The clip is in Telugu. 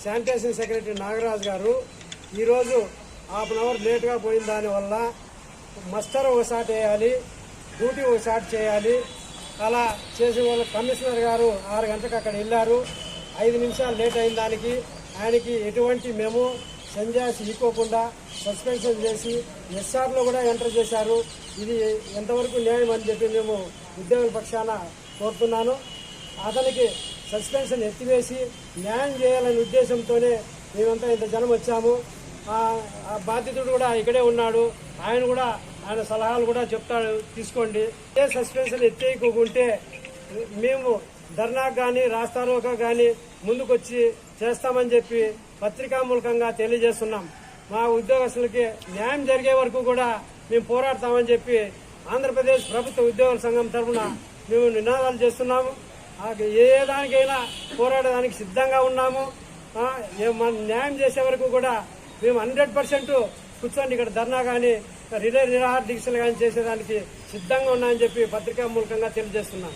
శానిటేషన్ సెక్రటరీ నాగరాజు గారు ఈరోజు హాఫ్ అన్ అవర్ లేట్గా పోయిన దానివల్ల మస్టర్ ఒకసారి వేయాలి, డ్యూటీ ఒకసారి చేయాలి. అలా చేసే వాళ్ళు కమిషనర్ గారు 6 గంటలకు అక్కడ వెళ్ళారు. 5 నిమిషాలు లేట్ అయిన దానికి ఆయనకి ఎటువంటి మేము సంజాసి ఇవ్వకుండా సస్పెన్షన్ చేసి ఎస్ఆర్లో కూడా ఎంటర్ చేశారు. ఇది ఎంతవరకు న్యాయం అని చెప్పి మేము ఉద్యోగుల పక్షాన కోరుతున్నాను. అతనికి సస్పెన్షన్ ఎత్తివేసి న్యాయం చేయాలనే ఉద్దేశంతోనే మేమంతా ఇంత జనం వచ్చాము. ఆ బాధితుడు కూడా ఇక్కడే ఉన్నాడు. ఆయన సలహాలు కూడా చెప్తాడు, తీసుకోండి. ఏ సస్పెన్షన్ ఎత్తేయకుంటే మేము ధర్నాకు కానీ రాస్తారోకా కానీ ముందుకొచ్చి చేస్తామని చెప్పి పత్రికామూలకంగా తెలియజేస్తున్నాం. మా ఉద్యోగస్తులకి న్యాయం జరిగే వరకు కూడా మేము పోరాడతామని చెప్పి ఆంధ్రప్రదేశ్ ప్రభుత్వ ఉద్యోగుల సంఘం తరఫున మేము నినాదాలు చేస్తున్నాము. ఏ దానికైనా పోరాడడానికి సిద్ధంగా ఉన్నాము. న్యాయం చేసే వరకు కూడా మేము 100% కూర్చొని ఇక్కడ ధర్నా కానీ రిలే నిరాహార దీక్షలు కానీ చేసేదానికి సిద్ధంగా ఉన్నామని చెప్పి పత్రికా మూలకంగా తెలియజేస్తున్నాం.